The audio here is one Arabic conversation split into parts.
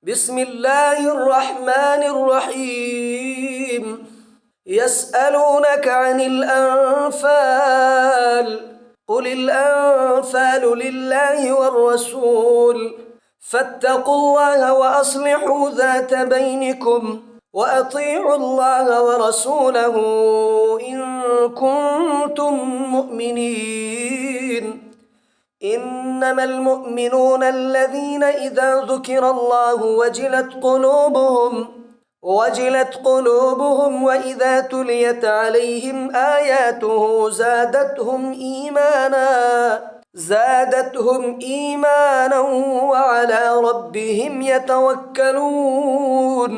بسم الله الرحمن الرحيم. يسألونك عن الأنفال، قل الأنفال لله والرسول، فاتقوا الله وأصلحوا ذات بينكم، وأطيعوا الله ورسوله إن كنتم مؤمنين. إنما المؤمنون الذين إذا ذكر الله وجلت قلوبهم وإذا تليت عليهم آياته زادتهم إيمانا وعلى ربهم يتوكلون.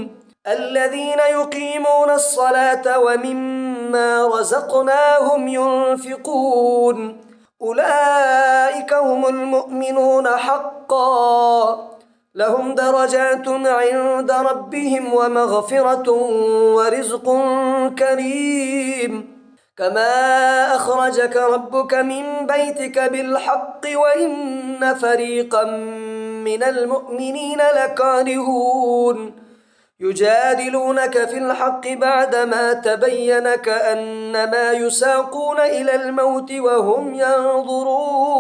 الذين يقيمون الصلاة ومما رزقناهم ينفقون، أولئك هم المؤمنون حقا، لهم درجات عند ربهم ومغفرة ورزق كريم. كما أخرجك ربك من بيتك بالحق وإن فريقا من المؤمنين لكارهون، يجادلونك في الحق بعدما تبين كأنما يساقون إلى الموت وهم ينظرون.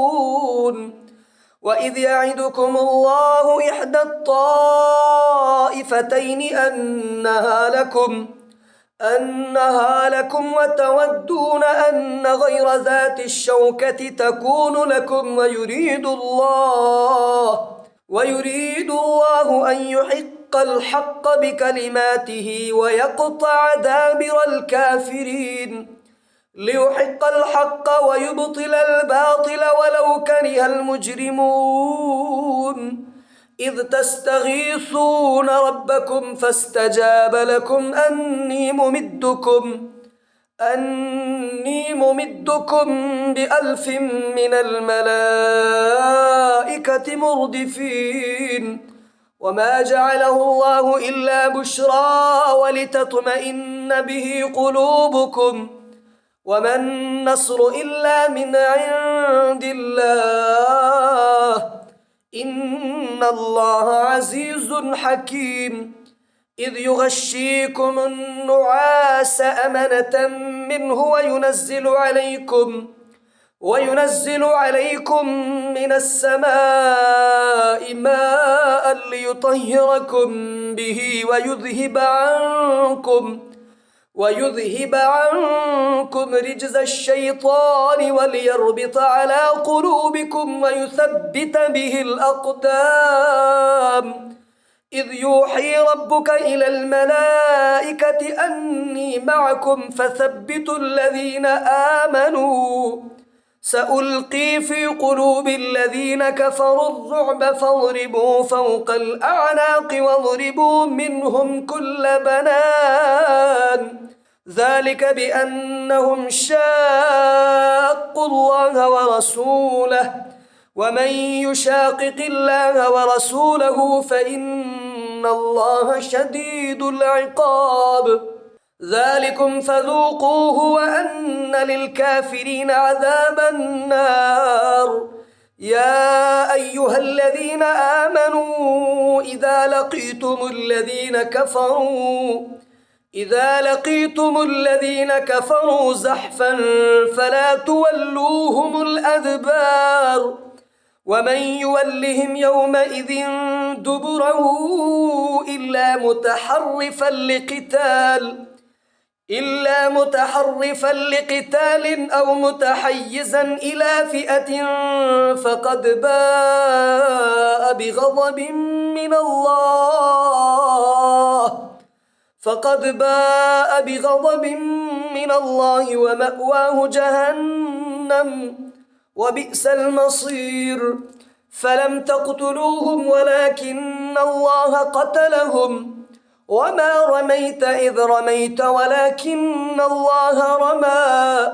وإذ يعدكم الله إحدى الطائفتين أنها لكم وتودون أن غير ذات الشوكة تكون لكم، ويريد الله أن يحق الحق بكلماته ويقطع دابر الكافرين، ليحق الحق ويبطل الباطل ولو كره المجرمون. إذ تستغيثون ربكم فاستجاب لكم أني ممدكم ب1000 من الملائكة مردفين. وما جعله الله إلا بشرى ولتطمئن به قلوبكم، وما النصر إلا من عند الله، إن الله عزيز حكيم. إذ يغشيكم النعاس أمنة منه وينزل عليكم من السماء ماء ليطهركم به ويذهب عنكم رجز الشيطان وليربط على قلوبكم ويثبت به الأقدام. إذ يوحي ربك إلى الملائكة أني معكم فثبتوا الذين آمنوا، سألقي في قلوب الذين كفروا الرعب فاضربوا فوق الأعناق واضربوا منهم كل بنان، ذلك بأنهم شاقوا الله ورسوله، ومن يشاقق الله ورسوله فإن الله شديد العقاب. ذلكم فذوقوه وأن للكافرين عذاب النار. يا أيها الذين آمنوا إذا لقيتم الذين كفروا زحفا فلا تولوهم الأدبار، ومن يولهم يومئذ دبره إلا متحرفا لقتال أو متحيزا إلى فئة فقد باء بغضب من الله ومأواه جهنم وبئس المصير. فلم تقتلوهم ولكن الله قتلهم، وما رميت إذ رميت ولكن الله رمى،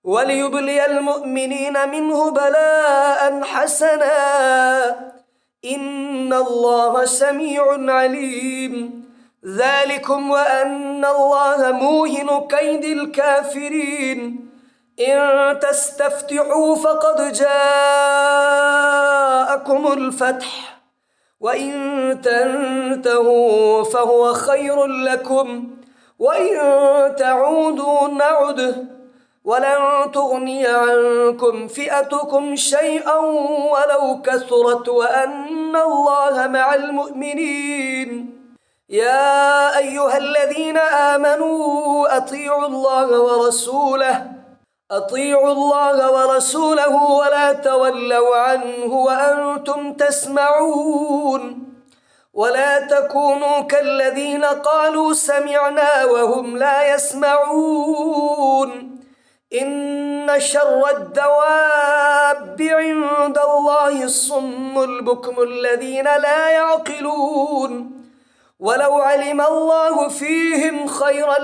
وليبلي المؤمنين منه بلاء حسنا، إن الله سميع عليم. ذلكم وأن الله موهن كيد الكافرين. إن تستفتحوا فقد جاءكم الفتح وإن تنتهوا فهو خير لكم وإن تعودوا نعد ولن تغني عنكم فئتكم شيئا ولو كثرت وأن الله مع المؤمنين. يا أيها الذين آمنوا أطيعوا الله ورسوله ولا تولوا عنه وأنتم تسمعون. ولا تكونوا كالذين قالوا سمعنا وهم لا يسمعون. إن شر الدواب عند الله الصم البكم الذين لا يعقلون. ولو علم الله فيهم خيرا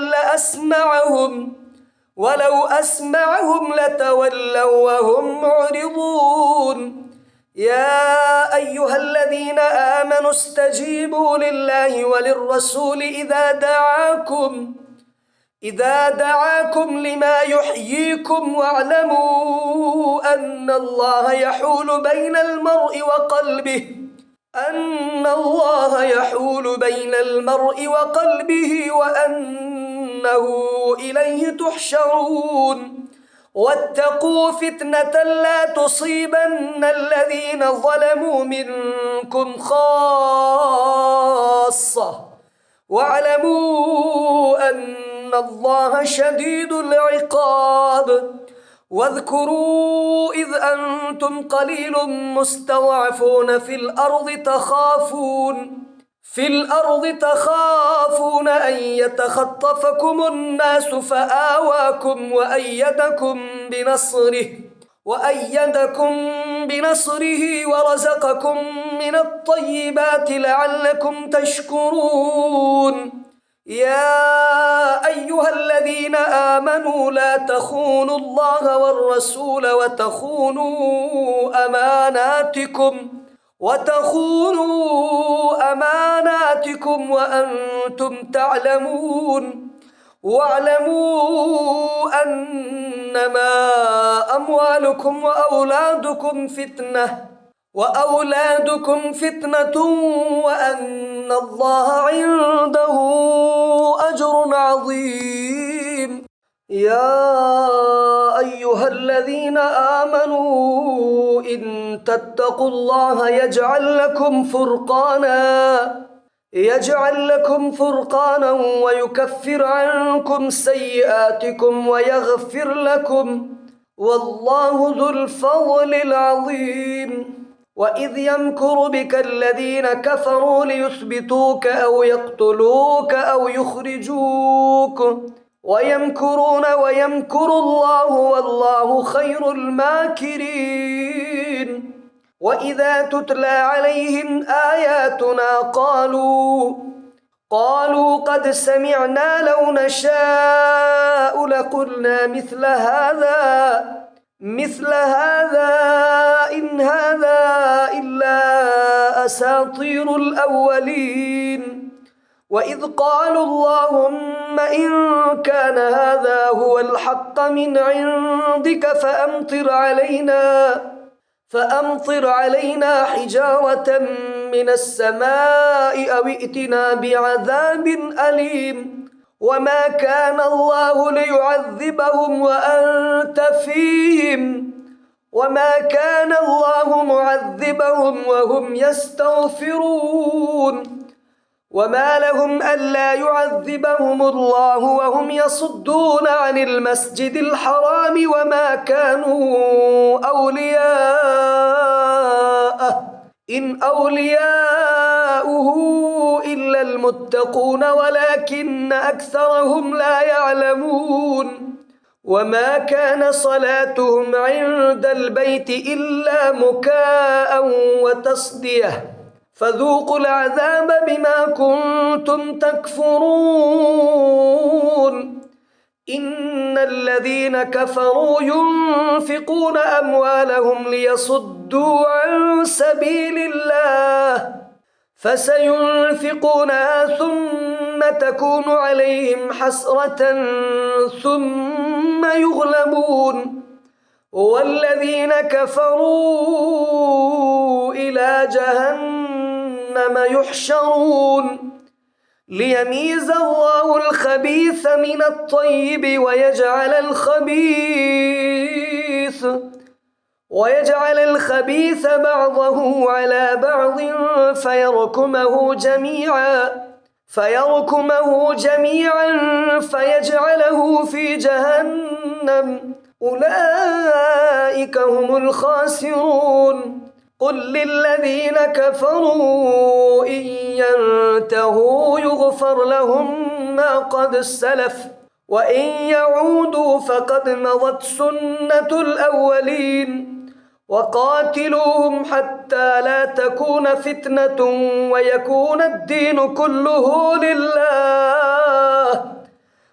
ولو أسمعهم لتولوا وهم معرضون. يا أيها الذين آمنوا استجيبوا لله وللرسول إذا دعاكم لما يحييكم واعلموا أن الله يحول بين المرء وقلبه وأنه إليه تحشرون. واتقوا فتنة لا تصيبن الذين ظلموا منكم خاصة واعلموا أن الله شديد العقاب. واذكروا إذ أنتم قليل مستضعفون في الأرض تخافون أن يتخطفكم الناس فآواكم وأيدكم بنصره ورزقكم من الطيبات لعلكم تشكرون. يا أيها الذين آمنوا لا تخونوا الله والرسول وتخونوا أماناتكم وأنتم تعلمون. واعلموا أنما أموالكم وأولادكم فتنة وأن الله عنده أجر عظيم. يا أيها الذين آمنوا إن تتقوا الله يجعل لكم فرقانا ويكفر عنكم سيئاتكم ويغفر لكم والله ذو الفضل العظيم. وإذ يمكر بك الذين كفروا ليثبتوك أو يقتلوك أو يخرجوك ويمكرون ويمكر الله والله خير الماكرين. وإذا تتلى عليهم آياتنا قالوا قد سمعنا لو نشاء لقلنا مثل هذا إن هذا إلا أساطير الأولين. وإذ قالوا اللهم إن كان هذا هو الحق من عندك فأمطر علينا حجارة من السماء أو ائتنا بعذاب أليم. وما كان الله ليعذبهم وأنت فيهم وما كان الله معذبهم وهم يستغفرون. وما لهم ألا يعذبهم الله وهم يصدون عن المسجد الحرام وما كانوا أولياءه إن أولياؤه إلا المتقون ولكن أكثرهم لا يعلمون. وما كان صلاتهم عند البيت إلا مكاء وتصدية فذوقوا العذاب بما كنتم تكفرون. إن الذين كفروا ينفقون أموالهم ليصدوا عن سبيل الله فسينفقونها ثم تكون عليهم حسرة ثم يغلبون والذين كفروا إلى جهنم جهنم يحشرون ليميز الله الخبيث من الطيب ويجعل الخبيث بعضه على بعض فيركمه جميعا فيجعله في جهنم أولئك هم الخاسرون قل للذين كفروا إن ينتهوا يغفر لهم ما قد سلف وإن يعودوا فقد مضت سنة الأولين وقاتلوهم حتى لا تكون فتنة ويكون الدين كله لله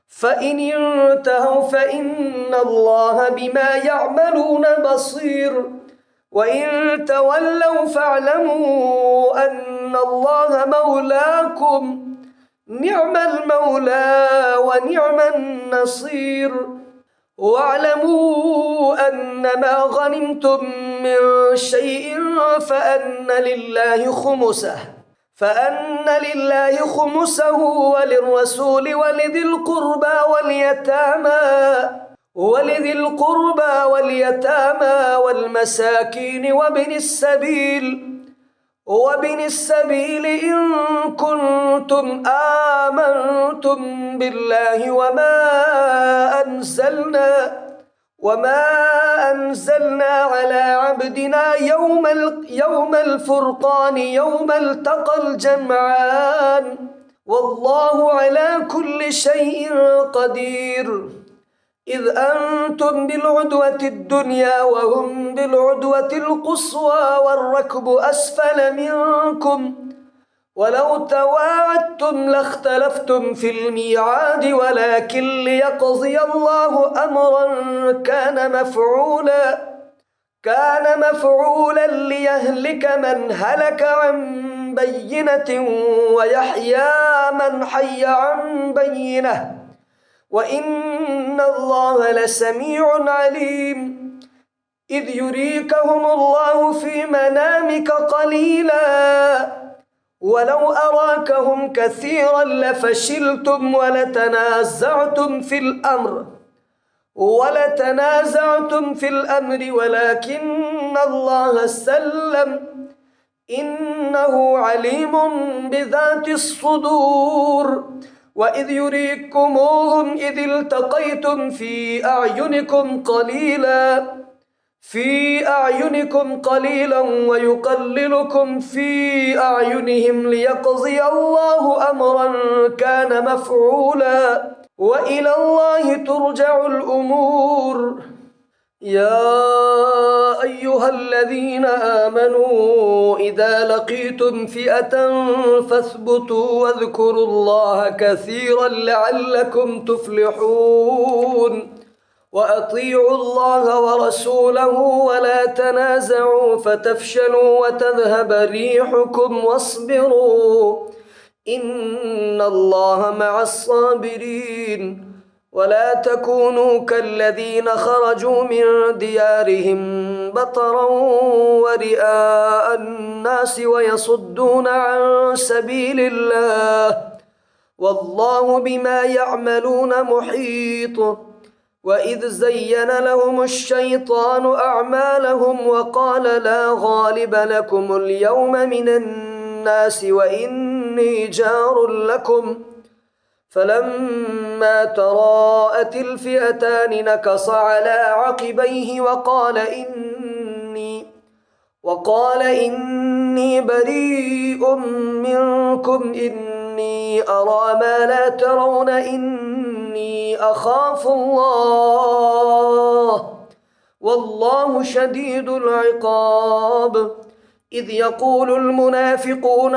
فإن انتهوا فإن الله بما يعملون بصير وإن تولوا فاعلموا أن الله مولاكم نعم المولى ونعم النصير واعلموا أن ما غنمتم من شيء فأن لله خمسه وللرسول ولذي القربى واليتامى والمساكين وابن السبيل إن كنتم آمنتم بالله وما أنزلنا على عبدنا يوم الفرقان يوم التقى الجمعان والله على كل شيء قدير إذ أنتم بالعدوة الدنيا وهم بالعدوة القصوى والركب أسفل منكم ولو تواعدتم لاختلفتم في الميعاد ولكن ليقضي الله أمرا كان مفعولا ليهلك من هلك عن بينة ويحيى من حي عن بينة وإن الله لسميع عليم إذ يريكهم الله في منامك قليلا ولو أراكهم كثيرا لفشلتم ولتنازعتم في الأمر ولكن الله سلم إنه عليم بذات الصدور وإذ يريكموهم إذ التقيتم في أعينكم قليلا ويقللكم في أعينهم ليقضي الله أمرا كان مفعولا وإلى الله ترجع الأمور يا أيها الذين آمنوا إذا لقيتم فئة فاثبتوا واذكروا الله كثيرا لعلكم تفلحون وأطيعوا الله ورسوله ولا تنازعوا فتفشلوا وتذهب ريحكم واصبروا إن الله مع الصابرين ولا تكونوا كالذين خرجوا من ديارهم بطرا ورئاء الناس ويصدون عن سبيل الله والله بما يعملون محيط وإذ زين لهم الشيطان أعمالهم وقال لا غالب لكم اليوم من الناس وإني جار لكم فلما تراءت الفئتان نكص على عقبيه وقال إني بريء منكم إني أرى ما لا ترون إني أخاف الله والله شديد العقاب إذ يقول المنافقون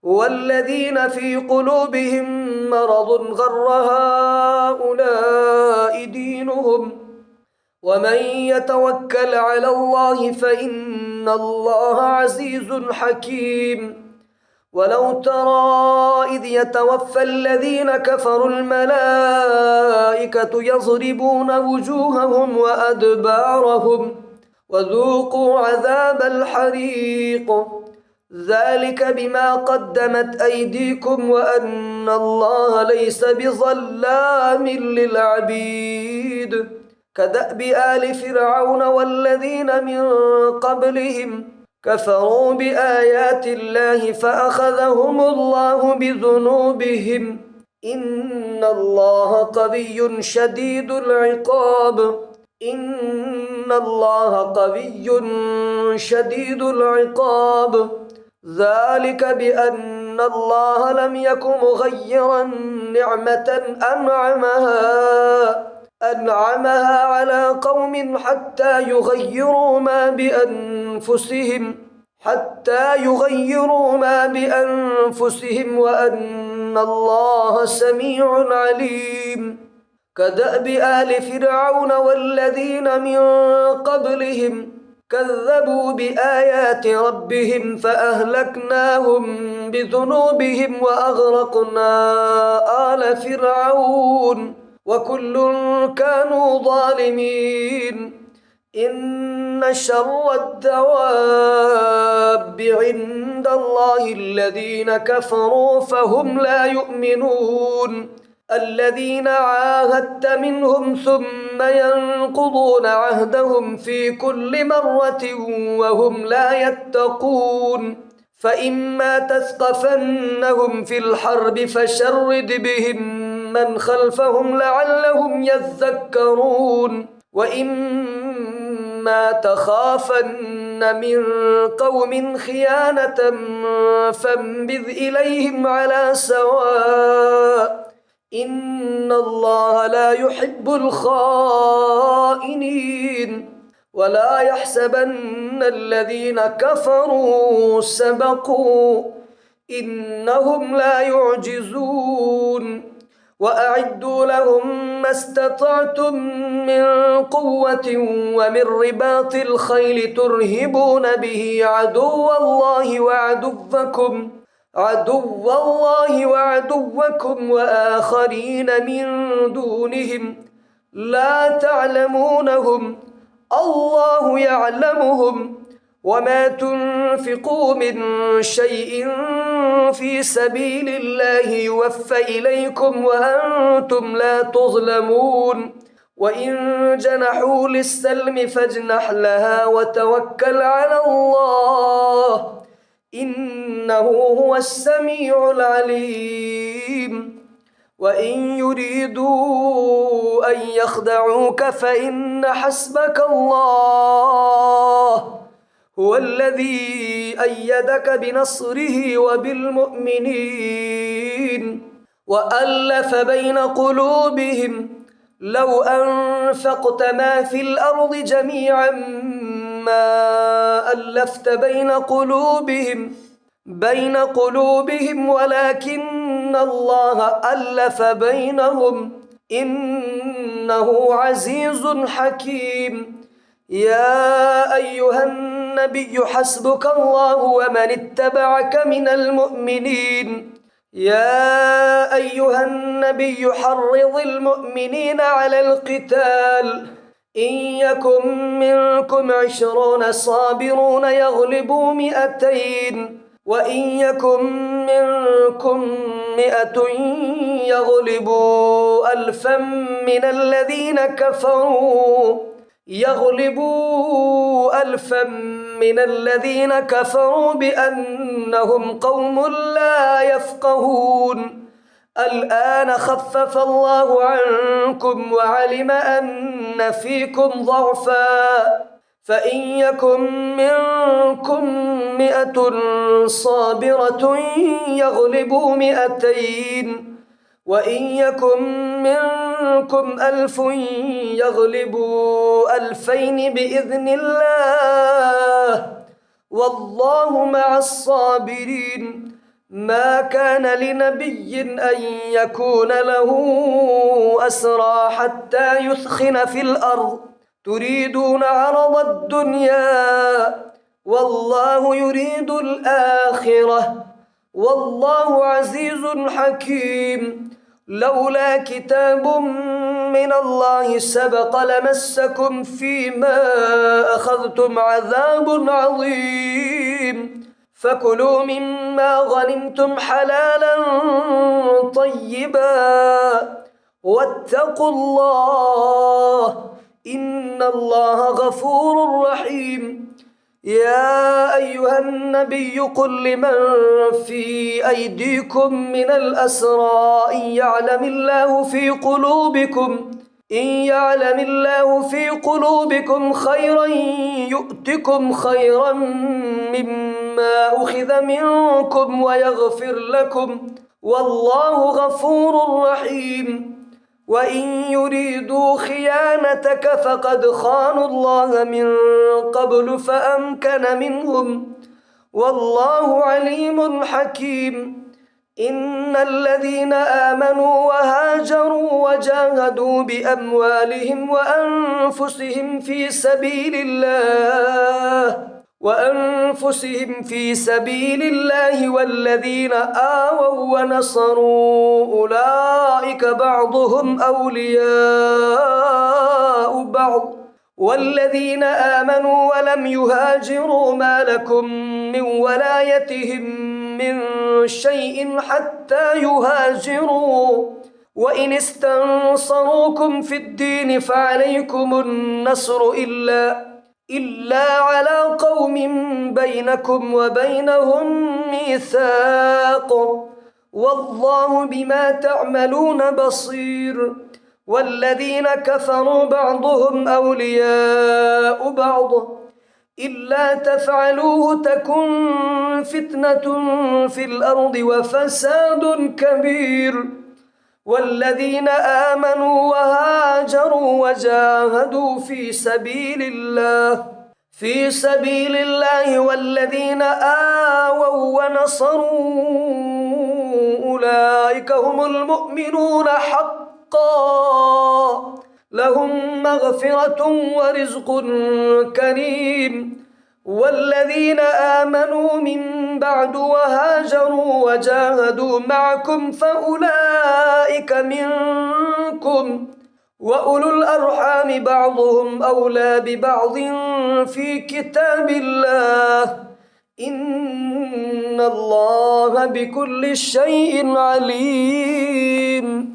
والذين في قلوبهم مرض غر هؤلاء دينهم ومن يتوكل على الله فإن الله عزيز حكيم ولو ترى إذ يتوفى الذين كفروا الملائكة يضربون وجوههم وأدبارهم وذوقوا عذاب الحريق ذلك بما قدمت أيديكم وأن الله ليس بظلام للعبيد كدأب آل فرعون والذين من قبلهم كفروا بآيات الله فأخذهم الله بذنوبهم إن الله قوي شديد العقاب إن الله قوي شديد العقاب ذلك بأن الله لم يك مغيرا نعمة أنعمها على قوم حتى يغيروا ما بأنفسهم وأن الله سميع عليم كدأب آل فرعون والذين من قبلهم كذبوا بآيات ربهم فأهلكناهم بذنوبهم وأغرقنا آل فرعون وكل كانوا ظالمين إن شر الدواب عند الله الذين كفروا فهم لا يؤمنون الذين عاهدت منهم ثم ينقضون عهدهم في كل مرة وهم لا يتقون فإما تثقفنهم في الحرب فشرد بهم من خلفهم لعلهم يذكرون وإما تخافن من قوم خيانة فانبذ إليهم على سواء إن الله لا يحب الخائنين ولا يحسبن الذين كفروا سبقوا إنهم لا يعجزون وأعدوا لهم ما استطعتم من قوة ومن رباط الخيل ترهبون به عدو الله وعدوكم وآخرين من دونهم لا تعلمونهم الله يعلمهم وما تنفقوا من شيء في سبيل الله يوفى إليكم وأنتم لا تظلمون وإن جنحوا للسلم فاجنح لها وتوكل على الله إنه هو السميع العليم وإن يريدوا أن يخدعوك فإن حسبك الله هو الذي أيدك بنصره وبالمؤمنين وألف بين قلوبهم لو أنفقت ما في الأرض جميعا ما ألفت بين قلوبهم ولكن الله ألف بينهم إنه عزيز حكيم يا أيها النبي حسبك الله ومن اتبعك من المؤمنين يا أيها النبي حرض المؤمنين على القتال إن يكن منكم 20 صابرون يغلبوا 200 وإن يكن منكم 100 يغلبوا 1000 من الذين كفروا بأنهم قوم لا يفقهون الآن خفف الله عنكم وعلم أن فيكم ضعفا فإن يكن منكم 100 صابرة يغلبوا 200 وإن يكن منكم 1000 يغلبوا 2000 بإذن الله والله مع الصابرين ما كان لنبي أن يكون له أسرى حتى يثخن في الأرض تريدون عرض الدنيا والله يريد الآخرة والله عزيز حكيم لولا كتاب من الله سبق لمسكم فيما أخذتم عذاب عظيم فكلوا مما غنمتم حلالا طيبا واتقوا الله إن الله غفور رحيم. يا أيها النبي قل لمن في أيديكم من الأسرى إن يعلم الله في قلوبكم خيرا يؤتكم خيرا مما أخذ منكم ويغفر لكم والله غفور رحيم. وإن يريدوا خيانتك فقد خانوا الله من قبل فأمكن منهم والله عليم حكيم. إن الذين آمنوا وهاجروا وجاهدوا بأموالهم وأنفسهم في سبيل الله والذين آووا ونصروا أولئك بعضهم أولياء بعض والذين آمنوا ولم يهاجروا ما لكم من ولايتهم من شيء حتى يهاجروا وإن استنصروكم في الدين فعليكم النصر إلا على قوم بينكم وبينهم ميثاق والله بما تعملون بصير. والذين كفروا بعضهم أولياء بعض إلا تفعلوه تكن فتنة في الأرض وفساد كبير. والذين آمنوا وهاجروا وجاهدوا في سبيل الله والذين آووا ونصروا أولئك هم المؤمنون حقا لهم مغفرة ورزق كريم. والذين آمنوا من بعد وهاجروا وجاهدوا معكم فأولئك منكم وأولو الأرحام بعضهم أولى ببعض في كتاب الله إن الله بكل شيء عليم.